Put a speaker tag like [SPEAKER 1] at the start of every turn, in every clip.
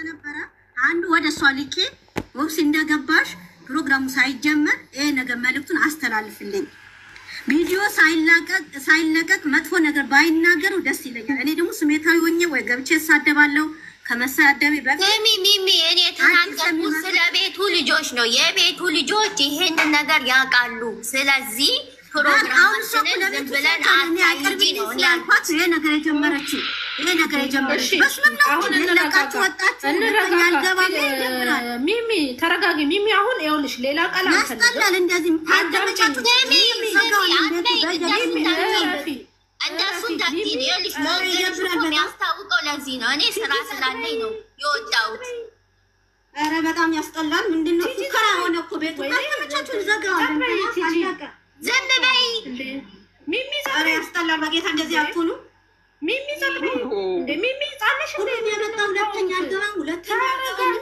[SPEAKER 1] ነበር አንዱ ወደሷ ልኬ ወብስ እንደገባሽ ፕሮግራሙ ሳይጀመር ይሄ ነገር መልእክቱን አስተላልፍልኝ ቪዲዮ ሳይለቀቅ መጥፎ ነገር ባይናገሩ ደስ ይለኛል። እኔ ደግሞ ስሜታዊ ሆኜ ወይ ገብቼ ሳደባለሁ ከመሳደቤ በፊት
[SPEAKER 2] ሚሚ እኔ ተናገርኩት ስለ ቤቱ ልጆች ነው። የቤቱ ልጆች ይሄንን ነገር ያውቃሉ። ስለዚህ ፕሮግራማችንን ዝም ብለን አታይጂ ነው ያልኳት።
[SPEAKER 1] ይሄ ነገር የጀመረችው
[SPEAKER 3] አሁን እንረጋጋችሁ ወጣችሁ ሚሚ ተረጋጊ። ሚሚ አሁን ይኸውልሽ ሌላ ቃል
[SPEAKER 1] ያስጠላል። እንደዚህ ታደምጫችሁ
[SPEAKER 2] እንደሱ እንዳትዪ ይኸውልሽ ሞገድ ያስታውቀው። ለዚህ ነው እኔ ስራ ስላለኝ ነው የወጣሁት።
[SPEAKER 1] ኧረ በጣም ያስጠላል። ምንድነው ፉከራ ሆነ እኮ ቤቱ ታደምጫችሁ ዘጋዋል።
[SPEAKER 2] ዝም በይ
[SPEAKER 3] ሚሚ
[SPEAKER 1] ኧረ ያስጠላል። በጌታ እንደዚህ አትሁኑ።
[SPEAKER 3] ሚሚ ዘግበ እንደ ሚሚ ጻነሽ
[SPEAKER 1] እንደ የመጣው ሁለተኛ አልገባም።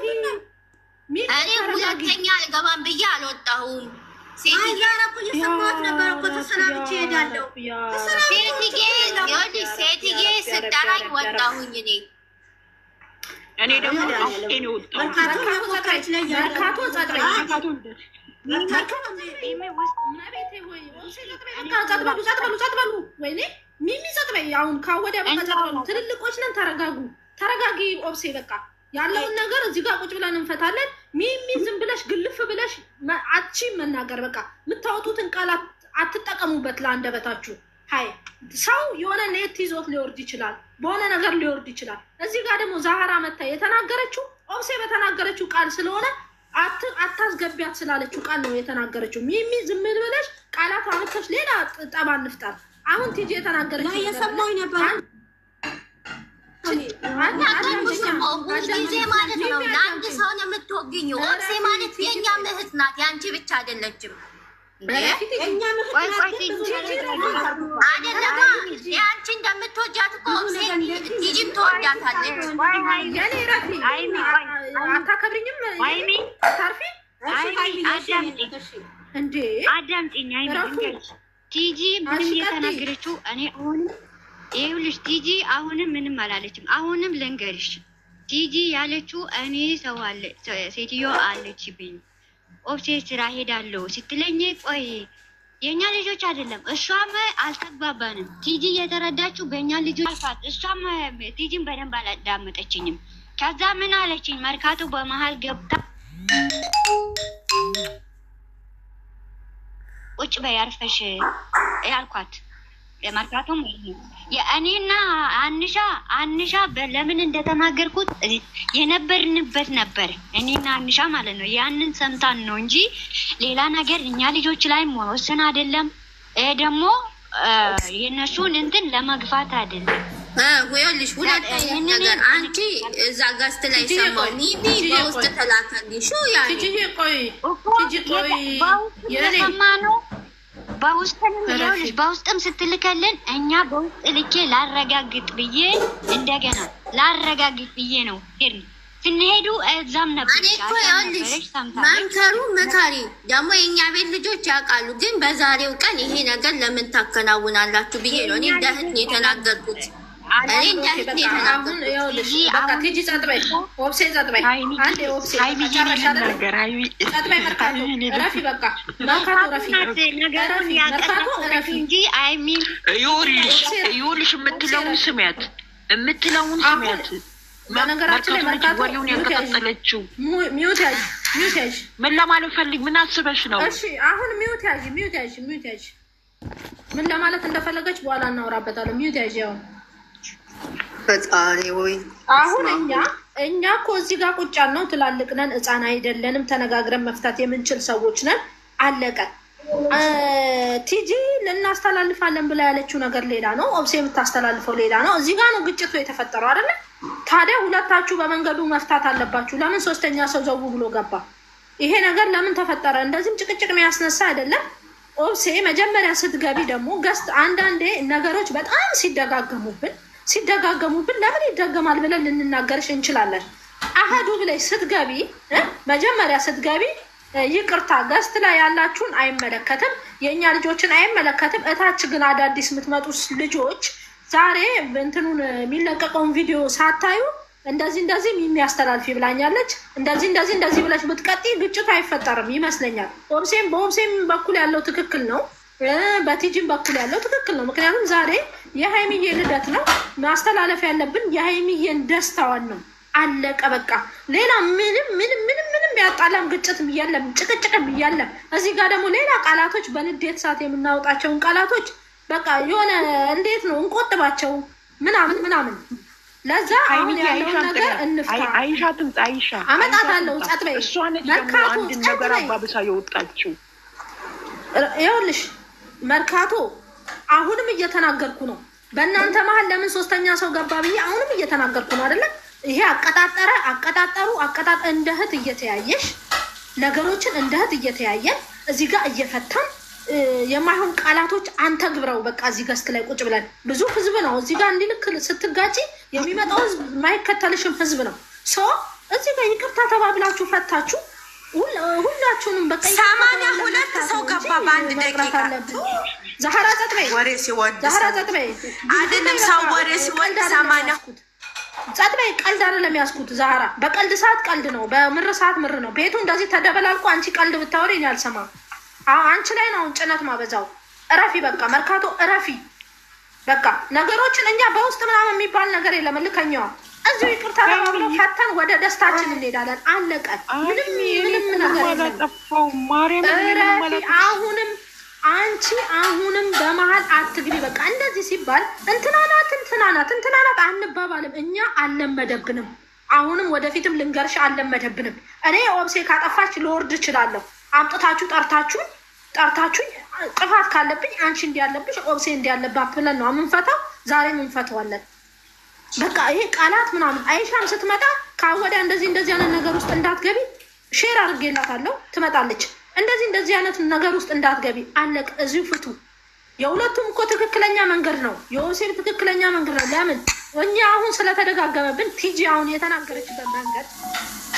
[SPEAKER 2] እኔ ሁለተኛ አልገባም ብዬ አልወጣሁም።
[SPEAKER 1] እየሰማሁት ነበር እኮ ተሰናብቼ እሄዳለሁ።
[SPEAKER 2] ሴትዬ ስጠራኝ ወጣሁኝ።
[SPEAKER 4] እኔ ደግሞ
[SPEAKER 1] መርካቶ
[SPEAKER 3] ሚሚ ጸጥበይ አሁን ካወደ በመጣው ትልልቆች ነን። ተረጋጊ ኦብሴ በቃ ያለውን ነገር እዚህ ጋር ቁጭ ብለን እንፈታለን። ሚሚ ዝም ብለሽ ግልፍ ብለሽ አቺ መናገር በቃ የምታወጡትን ቃላት አትጠቀሙበት ለአንደበታችሁ። ሃይ ሰው የሆነ ኔት ይዞት ሊወርድ ይችላል፣ በሆነ ነገር ሊወርድ ይችላል። እዚህ ጋር ደግሞ ዛህራ መታ የተናገረችው ኦብሴ በተናገረችው ቃል ስለሆነ አታስገቢያት ስላለችው ቃል ነው የተናገረችው። ሚሚ ዝም ብለሽ ቃላት አመጣሽ ሌላ ጠባ እንፍጣር። አሁን ቲጂ የተናገረችው
[SPEAKER 1] የሰማው ነበር
[SPEAKER 2] ጊዜ ማለት ነው። ለአንድ ሰው ነው የምትወግኙ። ኦብሴ ማለት የእኛ እህት ናት፣ የአንቺ ብቻ አይደለችም። አይደለማ የአንቺ እንደምትወጃት እኮ ኦብሴ ቲጂም ትወዳታለች።
[SPEAKER 3] አታከብሪኝም ታርፊ
[SPEAKER 4] አዳምጪኝ። ቲጂ ምንም የተናገረችው እኔ አሁንም ይኸውልሽ ቲጂ አሁንም ምንም አላለችም። አሁንም ልንገርሽ ቲጂ ያለችው እኔ ሰው አለ ሴትዮ አለችብኝ ኦብሴ ስራ ሄዳለሁ ስትለኝ ቆይ የኛ ልጆች አይደለም እሷም አልተግባባንም። ቲጂ የተረዳችው በእኛ ልጆች አልፋት እሷም ቲጂን በደንብ አላዳመጠችኝም። ከዛ ምን አለችኝ መርካቶ በመሃል ገብታ ቁጭ በይ አርፈሽ ያልኳት ለማርካቶም የእኔና አንሻ ለምን እንደተናገርኩት የነበርንበት ነበር። እኔና አንሻ ማለት ነው ያንን ሰምታን ነው እንጂ ሌላ ነገር እኛ ልጆች ላይ መወሰን አይደለም። ደግሞ የነሱን እንትን ለመግፋት አይደለም።
[SPEAKER 2] ወይልሽ ሁለተኛ ነገር አንቺ እዛ ጋስት ላይ ሰማው ሚሚ በውስጥ ተላከልኝ ሹ ያኔ
[SPEAKER 4] ቲጂ ቆይ የሰማነው በውስጥም ስትልከልን እኛ በውስጥ ልኬ ላረጋግጥ ብዬ ነው ሄድን። ስንሄዱ እዛም ነበር
[SPEAKER 2] መምከሩ መካሪ ደግሞ የእኛ ቤት ልጆች ያውቃሉ። ግን በዛሬው ቀን ይሄ ነገር ለምን ታከናውናላችሁ ብዬ ነው እኔ እንደ እህት የተናገርኩት።
[SPEAKER 4] ይኸውልሽ የምትለውን ስሚያት
[SPEAKER 3] በነገራችን ላይ
[SPEAKER 4] ወሬውን ያቀጣጠለችው
[SPEAKER 3] ሚውት
[SPEAKER 4] ምን ለማለት ፈልግ ምን አስበሽ ነው?
[SPEAKER 3] እሺ አሁን ሚውት ያዥ ምን ለማለት እንደፈለገች በኋላ እናወራበታለን። ሚውት ያዥ ያው
[SPEAKER 2] ፈጣሪ ወይ
[SPEAKER 3] አሁን እኛ እኮ እዚህ ጋር ቁጭ ያልነው ትላልቅ ነን፣ ህፃን አይደለንም። ተነጋግረን መፍታት የምንችል ሰዎች ነን። አለቀ። ቲጂ ልናስተላልፋለን ብላ ያለችው ነገር ሌላ ነው፣ ኦብሴ የምታስተላልፈው ሌላ ነው። እዚህ ጋር ነው ግጭቱ የተፈጠረው አይደለ? ታዲያ ሁለታችሁ በመንገዱ መፍታት አለባችሁ። ለምን ሶስተኛ ሰው ዘው ብሎ ገባ? ይሄ ነገር ለምን ተፈጠረ? እንደዚህም ጭቅጭቅ የሚያስነሳ አይደለም። ኦብሴ መጀመሪያ ስትገቢ ደግሞ ገስት አንዳንዴ ነገሮች በጣም ሲደጋገሙብን ለምን ይደገማል ብለን ልንናገርሽ እንችላለን። አህዱ ብለሽ ስትገቢ መጀመሪያ ስትገቢ ይቅርታ ገስት ላይ ያላችሁን አይመለከትም፣ የኛ ልጆችን አይመለከትም። እታች ግን አዳዲስ የምትመጡ ልጆች ዛሬ እንትኑን የሚለቀቀውን ቪዲዮ ሳታዩ እንደዚህ የሚያስተላልፍ ይብላኛለች እንደዚህ ብለሽ ብትቀጥይ ግጭት አይፈጠርም ይመስለኛል። በኦብሴም በኩል ያለው ትክክል ነው፣ በቲጂም በኩል ያለው ትክክል ነው። ምክንያቱም ዛሬ የሃይሚዬ ልደት ነው፣ ማስተላለፍ ያለብን የሃይሚዬን ደስታዋን ነው። አለቀ በቃ። ሌላ ምንም ያጣላም ግጭት የለም፣ ጭቅጭቅም የለም። እዚህ ጋር ደግሞ ሌላ ቃላቶች በንዴት ሰዓት የምናወጣቸውን ቃላቶች በቃ የሆነ እንዴት ነው እንቆጥባቸው ምናምን ለዛ አሁን ያለው ነገር እንፍታ።
[SPEAKER 5] አይሻ
[SPEAKER 3] አመጣታለሁ ጸጥ በይ። መርካቶ
[SPEAKER 5] አንድ ነገር አባብሳ የወጣችው
[SPEAKER 3] ይኸውልሽ መርካቶ አሁንም እየተናገርኩ ነው። በእናንተ መሀል ለምን ሶስተኛ ሰው ገባ ብዬ አሁንም እየተናገርኩ ነው አይደለ? ይሄ አቀጣጠሩ እንደ እህት እየተያየሽ ነገሮችን እንደ እህት እየተያየን እዚህ ጋር እየፈታን የማይሆን ቃላቶች አንተ ግብረው በቃ እዚህ ገስት ላይ ቁጭ ብለን ብዙ ህዝብ ነው እዚህ ጋር እንዲልክ ስትጋጪ የሚመጣው ህዝብ ማይከተልሽም ህዝብ ነው። እዚህ ጋር ይቅርታ ተባብላችሁ ፈታችሁ ሁላችሁንም በቃ
[SPEAKER 1] 82 ሰው ገባ በአንድ ደቂቃ።
[SPEAKER 3] ዛህራ ጸጥበይ
[SPEAKER 1] ወሬ ሲወድ
[SPEAKER 3] አይደለም
[SPEAKER 1] ሰው ወሬ ሲወድ 80
[SPEAKER 3] ጸጥበይ ቀልድ አይደለም ያስኩት። ዛህራ በቀልድ ሰዓት ቀልድ ነው፣ በምር ሰዓት ምር ነው። ቤቱ እንደዚህ ተደበላልቆ አንቺ ቀልድ ብታወሪ እኔ አልሰማም። አንቺ ላይ ነው ጭነት ማበዛው። እረፊ በቃ መርካቶ እረፊ በቃ። ነገሮችን እኛ በውስጥ ምናምን የሚባል ነገር የለም። ልከኛዋ እዚሁ ይቅርታ ተባብለው ፈተን ወደ ደስታችን እንሄዳለን። አለቀ። ምንም ነገር የለም። አሁንም አንቺ በመሀል አትግቢ በቃ። እንደዚህ ሲባል እንትናናት አንባባልም። እኛ አልለመደብንም። አሁንም ወደፊትም ልንገርሽ አልለመደብንም። እኔ ኦብሴ ካጠፋች ልወርድ እችላለሁ። አምጥታችሁ ጠርታችሁ ጥፋት ካለብኝ አንቺ እንዲያለብሽ ኦብሴ እንዲያለባት ብለን ነው የምንፈታው። ዛሬም እንፈታዋለን በቃ። ይሄ ቃላት ምናምን አይሻም ስትመጣ ከወዲያ እንደዚህ አይነት ነገር ውስጥ እንዳትገቢ ሼር አድርጌላታለሁ። ትመጣለች። እንደዚህ አይነት ነገር ውስጥ እንዳትገቢ አለቅ። እዚሁ ፍቱ። የሁለቱም እኮ ትክክለኛ መንገድ ነው። የኦብሴም ትክክለኛ መንገድ ነው። ለምን እኛ አሁን ስለተደጋገመብን ቲጂ አሁን የተናገረችበት መንገድ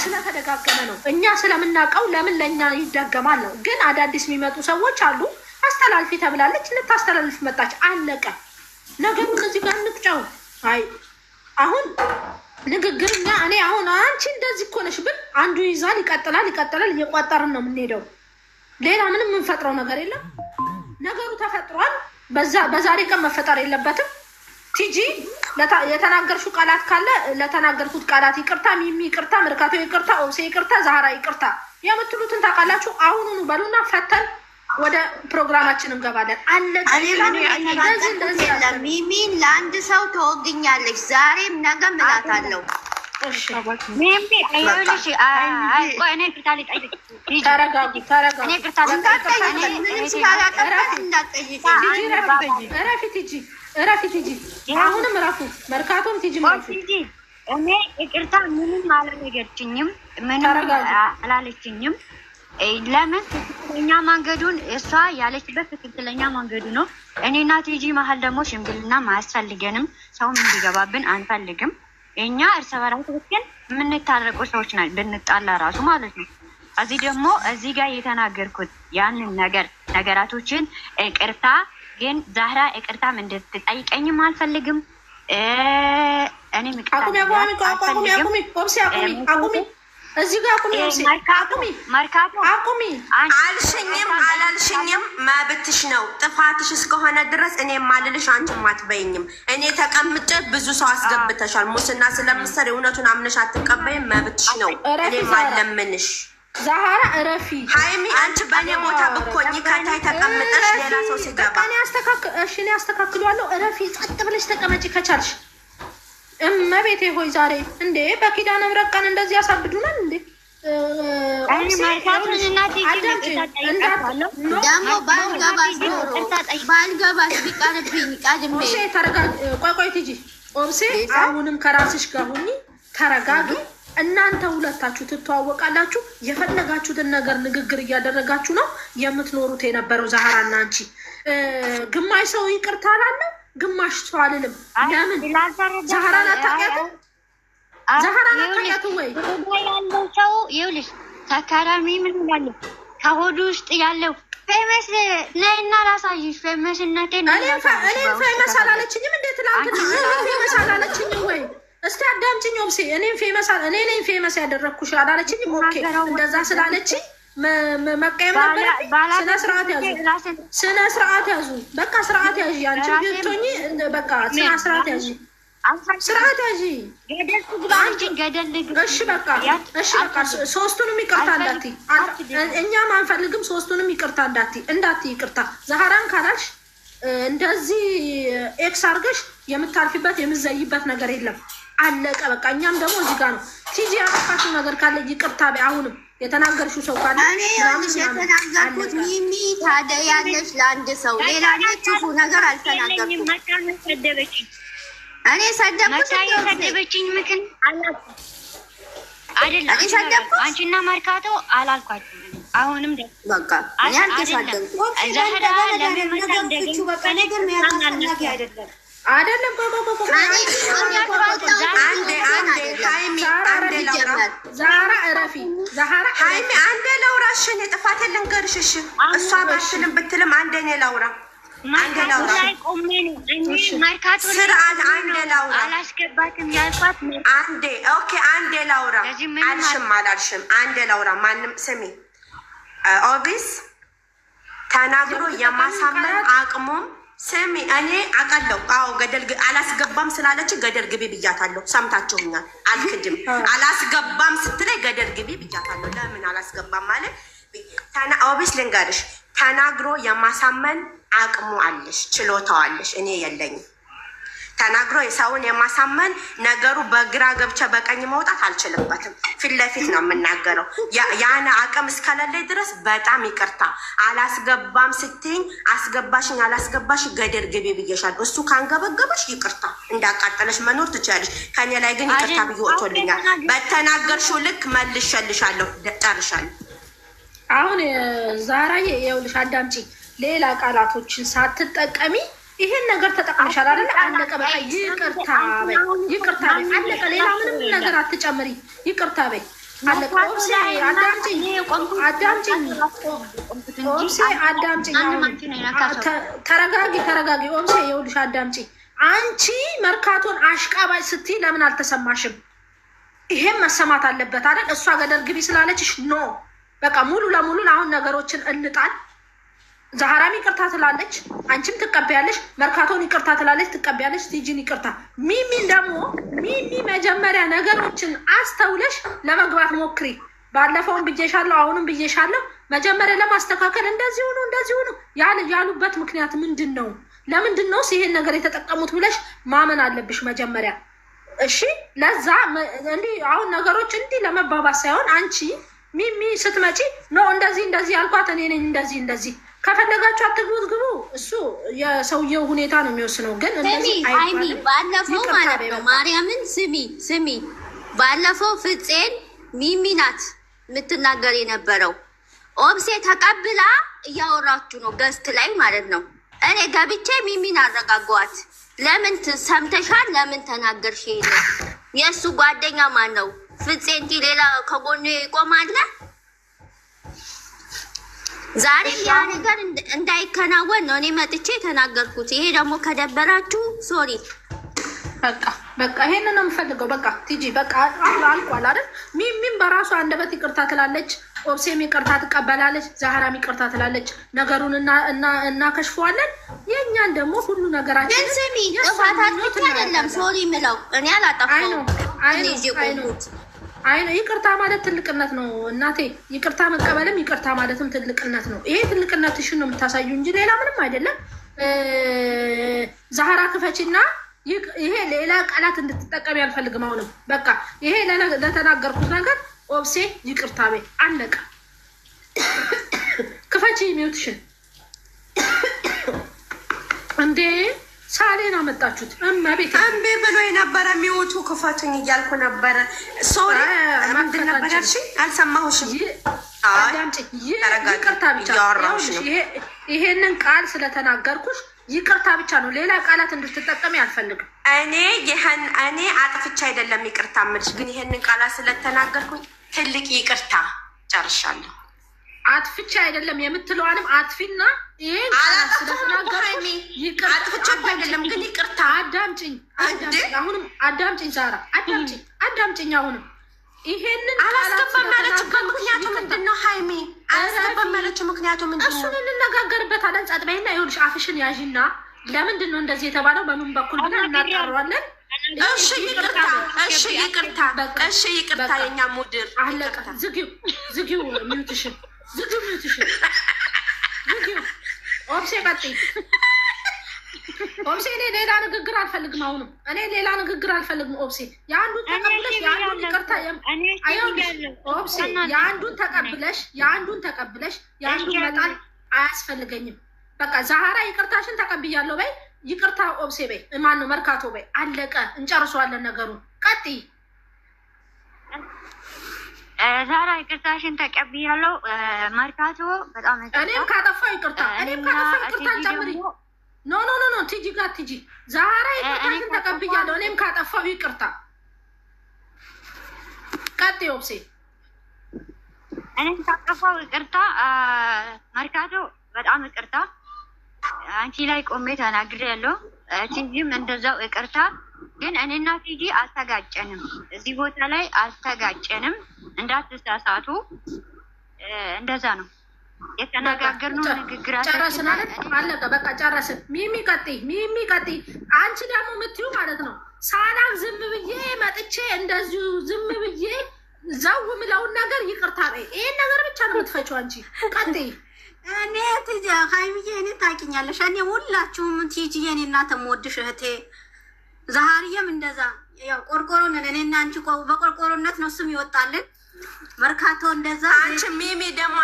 [SPEAKER 3] ስለተደጋገመ ነው። እኛ ስለምናውቀው ለምን ለእኛ ይደገማል ነው። ግን አዳዲስ የሚመጡ ሰዎች አሉ። አስተላልፊ ተብላለች፣ ልታስተላልፍ መጣች። አለቀ ነገሩ። ከዚህ ጋር እንቅጫው። አይ አሁን ንግግርኛ እኔ አሁን አንቺ እንደዚህ እኮ ነሽ ብል አንዱ ይዛል፣ ይቀጥላል። እየቋጠርን ነው የምንሄደው። ሌላ ምንም የምንፈጥረው ነገር የለም። ነገሩ ተፈጥሯል። በዛሬ ቀን መፈጠር የለበትም። ቲጂ የተናገርሽው ቃላት ካለ ለተናገርኩት ቃላት ይቅርታ፣ ሚሚ ይቅርታ፣ መርካቶ ይቅርታ፣ ኦብሴ ይቅርታ፣ ዛህራ ይቅርታ የምትሉትን ታውቃላችሁ። አሁኑኑ በሉና ፈተን ወደ ፕሮግራማችን እንገባለን።
[SPEAKER 2] ሚሚን ለአንድ ሰው ተወግኛለች። ዛሬም ነገም እላታለሁ።
[SPEAKER 3] አሁንም እረፉ። መርካቶም ቲጂ
[SPEAKER 4] እኔ ይቅርታ ምንም አላደረገችኝም፣ ምንም አላለችኝም። ለምን ትክክለኛ መንገዱን እሷ ያለችበት ትክክለኛ መንገዱ ነው። እኔና ቲጂ መሀል ደግሞ ሽምግልና አያስፈልገንም። ሰውም እንዲገባብን አንፈልግም። እኛ እርስ በራሳችን የምንታረቁ ሰዎች ናቸው፣ ብንጣላ ራሱ ማለት ነው። እዚህ ደግሞ እዚህ ጋር የተናገርኩት ያንን ነገራቶችን ይቅርታ፣ ግን ዛህራ ይቅርታም እንድትጠይቀኝም አልፈልግም። እኔ
[SPEAKER 3] እዚህ ጋር አቁሚ።
[SPEAKER 1] አልሽኝም አላልሽኝም መብትሽ ነው። ጥፋትሽ እስከሆነ ድረስ እኔ ማልልሽ አንቺም አትበይኝም። እኔ ተቀምጬ ብዙ ሰው አስገብተሻል። ሙስና ስለምትሰሪ እውነቱን አምነሽ አትቀበይም። መብትሽ ነው። እኔ ማለምንሽ
[SPEAKER 3] ዛህራ እረፊ።
[SPEAKER 1] ሃይሚ አንቺ በእኔ ቦታ ብኮኝ ከታይ ተቀምጠሽ ሌላ ሰው ሲገባ
[SPEAKER 3] እኔ አስተካክሏለሁ። እረፊ። ጸጥ ብለሽ ተቀመጪ ከቻልሽ። እመቤቴ ሆይ ዛሬ እንዴ በኪዳነ ምሕረት ቀን እንደዚህ ያሳብዱናል እንዴ?
[SPEAKER 2] ደግሞ ባልገባሽ ቢቀርብኝ ቀድሜ
[SPEAKER 3] ቆይ ቲጂ ኦብሴ አሁንም ከራስሽ ጋር ሁኚ። ተረጋጊ። እናንተ ሁለታችሁ ትተዋወቃላችሁ። የፈለጋችሁትን ነገር ንግግር እያደረጋችሁ ነው የምትኖሩት የነበረው። ዛህራና አንቺ ግማሽ ሰው ይቅርታ አላለ፣ ግማሽ ሰው አልልም። ለምን ዛህራን አታውቂያትም? ዛህራን አታውቂያትም ወይ?
[SPEAKER 4] ያለው ሰው ይኸውልሽ ተካራሚ ምን ይላል? ከሆዱ ውስጥ ያለው ፌመስ ነይና ላሳይሽ። ፌመስነቴን
[SPEAKER 3] እኔ ፌመስ አላለችኝም። እንዴት ላንተ ፌመስ አላለችኝም ወይ? እስቲ አዳምጪኝ ኦብሴ። እኔ ነኝ ፌመስ ያደረኩሽ አላለችኝ? ኦኬ እንደዛ ስላለችኝ መቀየም ነበር። ስነ ስርዓት ያዙ። በቃ ስርዓት ያዢ። አንቺ ብትሆኚ በቃ ስነ ስርዓት ያዢ። ስርዓት ያዢ። እሺ በቃ ሶስቱንም ይቅርታ እንዳትዪ። እኛም አንፈልግም። ሶስቱንም ይቅርታ እንዳትዪ ይቅርታ። ዛህራን ካላልሽ እንደዚህ ኤክስ አድርገሽ የምታልፊበት የምትዘይበት ነገር የለም። አለቀ በቃ። እኛም ደግሞ እዚህ ጋር ነው። ቲጂ ያጠፋሽው ነገር ካለ ይቅርታ በይ። አሁንም የተናገርሽው ሰው ካለ
[SPEAKER 2] እኔ የተናገርኩት ሚሚ ታዲያ ያለሽ ለአንድ ሰው ሌላ ክፉ ነገር አልተናገርኩም። እኔ
[SPEAKER 4] ሰደበችኝ ምክን አይደለም አንቺና ማርካቶ አላልኳችሁም። አሁንም
[SPEAKER 2] በቃ እኔ አልተሳደብኩም።
[SPEAKER 4] ዛህራ ለምን መታደግ
[SPEAKER 1] ነገር የሚያናናቂ አይደለም።
[SPEAKER 3] ዛህራ እረፊ። ዛህራ
[SPEAKER 1] ሃይሚ አንዴ ላውራሽን የጥፋት ልንገርሽ። እሺ እሷ ባትልም ብትልም አንዴ እኔ ላውራ። ስርዓት አንዴ ላውራ።
[SPEAKER 4] አላስገባትም ያልኳት
[SPEAKER 1] አንዴ ኦኬ፣ አንዴ ላውራ። አልሽም አላልሽም አንዴ ላውራ። ማንም ስሚ፣ ኦቢስ ተናግሮ የማሳመን አቅሙም ስሚ፣ እኔ አውቃለሁ። አዎ ገደል አላስገባም ስላለች ገደል ግቢ ብያታለሁ። ሰምታችሁኛል። አልክድም። አላስገባም ስትለኝ ገደል ግቢ ብያታለሁ። ለምን አላስገባም ማለት ኦቢስ ልንገርሽ፣ ተናግሮ የማሳመን አቅሙ አለሽ፣ ችሎታው አለሽ። እኔ የለኝም። ተናግሮ የሰውን የማሳመን ነገሩ በግራ ገብቼ በቀኝ መውጣት አልችልበትም። ፊት ለፊት ነው የምናገረው። ያን አቅም እስከሌለኝ ድረስ በጣም ይቅርታ። አላስገባም ስትይኝ አስገባሽኝ አላስገባሽ ገደል ግቢ ብዬሻለሁ። እሱ ካንገበገበሽ ይቅርታ፣ እንዳቃጠለሽ መኖር ትችላለሽ። ከኔ ላይ ግን ይቅርታ ብዬ ወጥቶልኛል። በተናገርሽው ልክ መልሼልሻለሁ። ጨርሻለሁ።
[SPEAKER 3] አሁን ዛህራዬ ይኸውልሽ አዳምጪ። ሌላ ቃላቶችን ሳትጠቀሚ ይሄን ነገር ተጠቅመሻል አይደል? አለቀ በቃ። ይቅርታ በይ፣ ይቅርታ በይ፣ አለቀ። ሌላ ምንም ነገር አትጨምሪ። ይቅርታ በይ፣ አለቀ። ኦብሴ አዳምጪኝ፣ ተረጋጊ። ኦብሴ ይኸውልሽ አዳምጪ። አንቺ መርካቶን አሽቃባጭ ስትይ ለምን አልተሰማሽም? ይሄም መሰማት አለበት አይደል? እሷ ገደል ግቢ ስላለችሽ ኖ በቃ ሙሉ ለሙሉ አሁን ነገሮችን እንጣል። ዛህራም ይቅርታ ትላለች፣ አንቺም ትቀበያለሽ። መርካቶን ይቅርታ ትላለች፣ ትቀበያለሽ። ቲጂን ይቅርታ። ሚሚን ደግሞ መጀመሪያ ነገሮችን አስተውለሽ ለመግባት ሞክሪ። ባለፈውን ብዬሻለሁ፣ አሁንም ብዬሻለሁ። መጀመሪያ ለማስተካከል እንደዚህ ሆኖ ያሉበት ምክንያት ምንድን ነው? ለምንድን ነው ይሄን ነገር የተጠቀሙት ብለሽ ማመን አለብሽ መጀመሪያ። እሺ ለዛ እንዲህ አሁን ነገሮች እንዲህ ለመባባስ ሳይሆን አንቺ ሚሚ ስትመጪ ነው እንደዚህ ያልኳት እኔ ነኝ እንደዚህ ከፈለጋችሁ አትግቡት ግቡ። እሱ የሰውየው ሁኔታ ነው የሚወስነው። ግን እንደዚህ
[SPEAKER 2] አይሚ ባለፈው ማለት ነው ማርያምን ስሚ ባለፈው ፍፄን ሚሚ ናት የምትናገር የነበረው። ኦብሴ ተቀብላ እያወራችሁ ነው ገስት ላይ ማለት ነው። እኔ ገብቼ ሚሚን አረጋጓት። ለምን ሰምተሻል? ለምን ተናገርሽ? ይሄ የእሱ ጓደኛ ማን ነው? ፍፄ እንጂ ሌላ ከጎኑ ይቆማል? ዛሬ ያ ነገር እንዳይከናወን ነው እኔ መጥቼ ተናገርኩት። ይሄ ደግሞ ከደበራችሁ ሶሪ።
[SPEAKER 3] በቃ ይሄንን ነው የምፈልገው። በቃ ቲጂ በቃ አልቋል አይደል? ሚሚም በራሷ አንደበት ይቅርታ ትላለች፣ ኦብሴም ይቅርታ ትቀበላለች፣ ዛህራም ይቅርታ ትላለች። ነገሩን እናከሽፈዋለን። የእኛን ደግሞ ሁሉ ነገራችን
[SPEAKER 2] ግን ስሚ ጥፋታችሁ አይደለም ሶሪ ምለው እኔ አላጠፋሁም።
[SPEAKER 3] ይቅርታ ማለት ትልቅነት ነው እናቴ። ይቅርታ መቀበልም ይቅርታ ማለትም ትልቅነት ነው። ይሄ ትልቅነትሽን ነው የምታሳዩ እንጂ ሌላ ምንም አይደለም። ዛህራ ክፈችና ይሄ ሌላ ቃላት እንድትጠቀም ያልፈልግም። አሁንም በቃ ይሄ ለተናገርኩት ነገር ኦብሴ ይቅርታ በይ፣ አለቀ። ክፈች ሚውትሽን። እንዴ ሳሌን አመጣችሁት። እመቤት
[SPEAKER 1] አንቤ ብሎ የነበረ ሚውቱ ክፈቱኝ እያልኩ ነበረ። ሶሪ ምንድን ነበር ያልሽኝ? አልሰማሁሽም።
[SPEAKER 3] ይቅርታ ብቻ ይሄንን ቃል ስለተናገርኩሽ ይቅርታ ብቻ ነው። ሌላ ቃላት እንድትጠቀሚ አልፈልግም።
[SPEAKER 1] እኔ አጥፍቻ አይደለም ይቅርታ የምልሽ፣ ግን ይሄንን ቃላት ስለተናገርኩኝ ትልቅ ይቅርታ ጨርሻለሁ።
[SPEAKER 3] አጥፍቻ አይደለም የምትለዋንም አጥፊና ይሄን ስለተናገርኩ ይቅርታ
[SPEAKER 6] አጥፍቻ አይደለም ግን ይቅርታ
[SPEAKER 3] አዳምጪኝ አሁንም አዳምጪኝ ዛራ አዳምጪኝ አሁንም ይሄንን
[SPEAKER 6] አላስገባም ያለችበት ምክንያቱ ምንድነው ሃይሚ አላስገባም ያለችው ምክንያቱ ምንድነው
[SPEAKER 3] እሱን እንነጋገርበታለን ጸጥበይና ይኸውልሽ አፍሽን ያዥና ለምንድን ነው እንደዚህ የተባለው በምን በኩል ብለን እናጣራዋለን
[SPEAKER 6] እሺ ይቅርታ የኛ ሙድር
[SPEAKER 3] አለቀ ዝጊው ሚውትሽን ኦብሴ ቀጥይ ኦብሴ እኔ ሌላ ንግግር አልፈልግም አሁንም እኔ ሌላ ንግግር አልፈልግም ኦብሴ የአንዱን ተቀብለሽ የአንዱን ይቅርታ ኦብሴ የአንዱን ተቀብለሽ የአንዱን መጣል አያስፈልገኝም በቃ ዛሃራ ይቅርታሽን ተቀብያለሁ በይ ይቅርታ ኦብሴ በይ ማን ነው መርካቶ በይ አለቀ እንጨርሰዋለን ነገሩን ቀጥይ
[SPEAKER 4] ዛራ ይቅርታሽን ተቀብያለሁ መርካቶ በጣም
[SPEAKER 3] እኔም ካጠፋው ይቅርታ ጨምሪ ኖ ቲጂ ጋር ቲጂ ዛራ ይቅርታሽን ተቀብያለሁ እኔም ካጠፋው ይቅርታ ቀጥይ ኦብሴ
[SPEAKER 4] እኔም ካጠፋው ይቅርታ መርካቶ በጣም ይቅርታ አንቺ ላይ ቆሜ ተናግሬያለሁ ቲጂም እንደዛው ይቅርታ ግን እኔና ቲጂ አልተጋጨንም እዚህ ቦታ ላይ አልተጋጨንም እንዳትሳሳቱ እንደዛ ነው የተነጋገርነው ንግግራችን
[SPEAKER 3] ጨረስን አለቀ በቃ ጨረስን ሚሚ ቀጥይ አንቺ ደግሞ የምትይው ማለት ነው ሳላም ዝም ብዬ መጥቼ እንደዚሁ ዝም ብዬ ዘው ምለውን ነገር ይቅርታ በይ ይሄን ነገር ብቻ ነው የምትፈጪው አንቺ ቀጥይ
[SPEAKER 1] እኔ ቲጂ ሃይሚዬ እኔ ታውቂኛለሽ እኔ ሁላችሁም ቲጂ የኔ እናት የምወድሽ እህቴ ዛሃሪየም እንደዛ ያው ቆርቆሮ ነን እኔና አንቺ በቆርቆሮነት ነው ስም ይወጣልን መርካቶ እንደዛ
[SPEAKER 6] አንቺ ሚሚ ደግሞ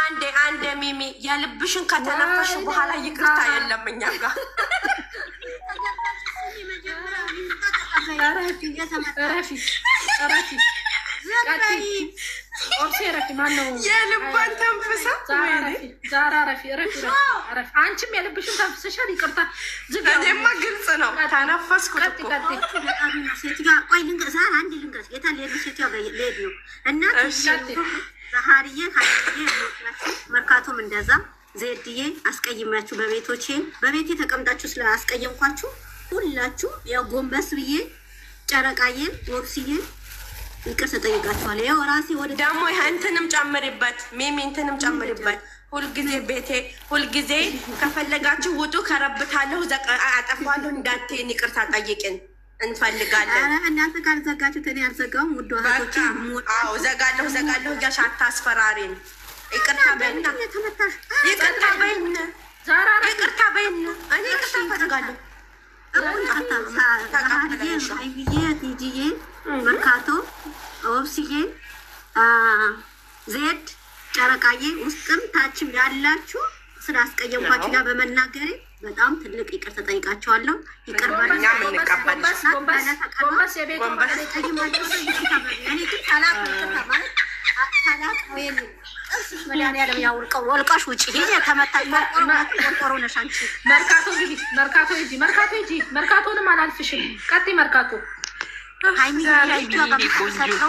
[SPEAKER 6] አንዴ ሚሚ የልብሽን ከተነፈሽ በኋላ ይቅርታ የለም እኛ ጋር
[SPEAKER 3] ረፊ ኦብሴ ረፊ ማነው
[SPEAKER 6] የልቧን ተንፍሳ
[SPEAKER 3] ዛራ ረፊ አንቺም የልብሽን ተንፍሰሻል ይቅርታ
[SPEAKER 6] እኔማ ግልጽ ነው ተነፈስኩት
[SPEAKER 1] ቆይ ልንገርሽ አንድ ልንገርሽ የታለ ሴትዮዋ ሌዲዮ እና ዛሃሪዬ መርካቶም እንደዛ ዜድዬ አስቀይማችሁ በቤቴ ተቀምጣችሁ ስላስቀየምኳችሁ ሁላችሁ ያው ጎንበስ ብዬ ጨረቃዬ ወብስዬ ይቅርታ ጠይቃችኋለሁ ያው ራሴ ወደ
[SPEAKER 6] ደግሞ እንትንም ጨምሪበት ሚሚ እንትንም ጨምሪበት ሁልጊዜ ከፈለጋችሁ ውጡ ከረብታለሁ አጠፋለሁ እንዳትዪን ይቅርታ ጠይቅን እንፈልጋለን
[SPEAKER 1] እናንተ ካልዘጋችሁት እኔ አልዘጋውም ውድ እህቶቼ
[SPEAKER 6] አዎ ዘጋለሁ እያልሽ አታስፈራሪን ይቅርታ በይና እኔ ይቅርታ እፈልጋለሁ
[SPEAKER 1] ሃይሚዬ ቲጂዬ መርካቶ ኦብስዬ ዜድ ጨረቃዬ ውስጥም ታችም ያላችሁ ስላስቀየምኳችሁ ጋር በመናገሬ በጣም ትልቅ ይቅርታ ጠይቃችኋለሁ ይቅርባልኛ ወልቃሽ ውጪ ተመታኝ ቆርቆሮ ነሽ አንቺ
[SPEAKER 3] መርካቶንም አላልፍሽም ቀጥይ መርካቶ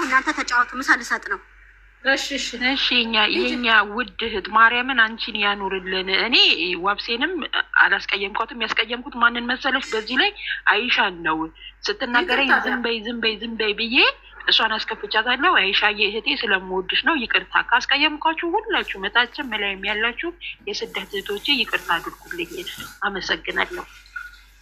[SPEAKER 1] እናንተ ተጫወቱ ምሳ ልሰጥ ነው
[SPEAKER 5] እሺ የኛ ውድ እህት ማርያምን አንቺን ያኑርልን እኔ ዋብሴንም አላስቀየምኳትም ያስቀየምኩት ማንን መሰለሽ በዚህ ላይ አይሻን ነው ስትናገረኝ ዝም በይ ብዬ እሷን አስከፍቻታለሁ አይሻዬ እህቴ ስለምወድሽ ነው ይቅርታ ካስቀየምኳችሁ ሁላችሁ መታችም መላይም ያላችሁ የስደት እህቶቼ ይቅርታ አድርጉልኝ አመሰግናለሁ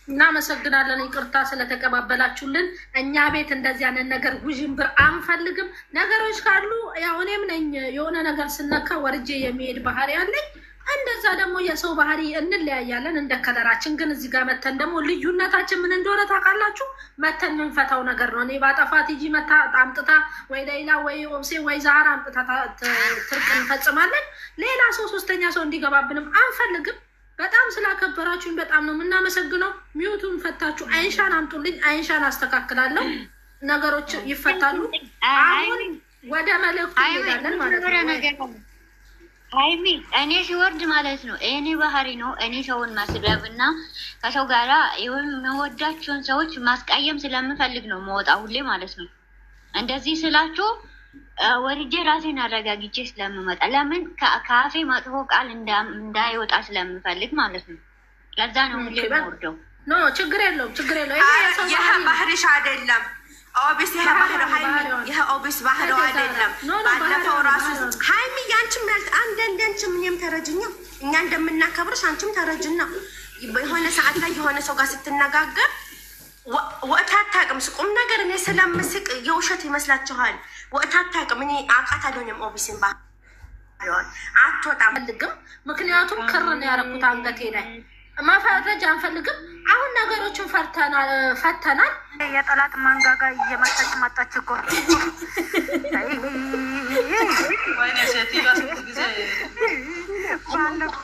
[SPEAKER 3] እናመሰግናለን ይቅርታ ስለተቀባበላችሁልን እኛ ቤት እንደዚህ አይነት ነገር ውዥንብር አንፈልግም ነገሮች ካሉ ያው እኔም ነኝ የሆነ ነገር ስነካ ወርጄ የሚሄድ ባህሪ አለኝ እንደዛ ደግሞ የሰው ባህሪ እንለያያለን እንደ ከለራችን ግን እዚህ ጋር መተን ደግሞ ልዩነታችን ምን እንደሆነ ታውቃላችሁ መተን የምንፈታው ነገር ነው እኔ ባጠፋት ሂጂ መታ አምጥታ ወይ ሌላ ወይ ኦብሴ ወይ ዛራ አምጥታ ትርቅ እንፈጽማለን ሌላ ሰው ሶስተኛ ሰው እንዲገባብንም አንፈልግም በጣም ስላከበራችሁኝ በጣም ነው የምናመሰግነው ሚውቱን ፈታችሁ አይንሻን አምጡልኝ አይንሻን አስተካክላለሁ ነገሮች ይፈታሉ አሁን ወደ መልእክቱ እንሄዳለን ማለት ነው
[SPEAKER 4] ሃይሚ እኔ ሲወርድ ማለት ነው እኔ ባህሪ ነው እኔ ሰውን ማስደብና ከሰው ጋራ የምወዳቸውን ሰዎች ማስቀየም ስለምፈልግ ነው መወጣ ሁሌ ማለት ነው እንደዚህ ስላችሁ ወርጄ ራሴን አረጋግቼ ስለምመጣ ለምን ከአፌ መጥፎ ቃል እንዳይወጣ ስለምፈልግ ማለት ነው። ለዛ ነው ሁሌ የምወርደው።
[SPEAKER 3] ኖ ችግር የለውም ችግር የለውም።
[SPEAKER 6] ይሄ ባህሪሽ አይደለም ኦቢስ፣ ይሄ ባህሪው ሃይሚ፣ ይሄ ኦቢስ ባህሪው አይደለም። ባለፈው ራሱ ሃይሚ ያንቺም ያልት አንቺ ምንም ተረጅኛ እኛ እንደምናከብርሽ አንቺም ተረጅና በሆነ ሰዓት ላይ የሆነ ሰው ጋር ስትነጋገር ወቅት አታውቅም። ቁም ነገር እኔ ስለምስቅ የውሸት ይመስላችኋል? ወቅት አታውቅም። እኔ አውቃት አልሆንም። ኦቢስን ባህሪዋን አትወጣም ፈልግም።
[SPEAKER 3] ምክንያቱም ክር ነው ያደረኩት አንገቴ ላይ መፈረጅ አንፈልግም። አሁን ነገሮችን ፈተናል።
[SPEAKER 7] የጠላት ማንጋጋ እየመጣች መጣች እኮ
[SPEAKER 6] ወይኔ ሴትዮዋ ስንት ጊዜ
[SPEAKER 7] ባለፈው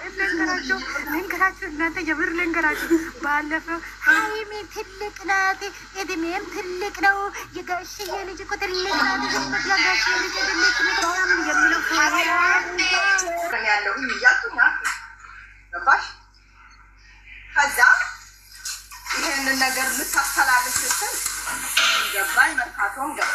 [SPEAKER 7] ልንገራችሁ እናንተ የምር ልንገራችሁ። ባለፈው ሃይሚ ትልቅ ናት፣ እድሜም ትልቅ ነው፣ የጋሽዬ ልጅ እኮ ትልቅ ናት፣ የጋሽዬ ልጅ ትልቅ ነው የሚለው
[SPEAKER 6] ያለው እያልኩኝ ገባሽ? ከዛ ይሄንን ነገር ልታስተላልፍ ስትል ገባኝ። መርካቶም ገባ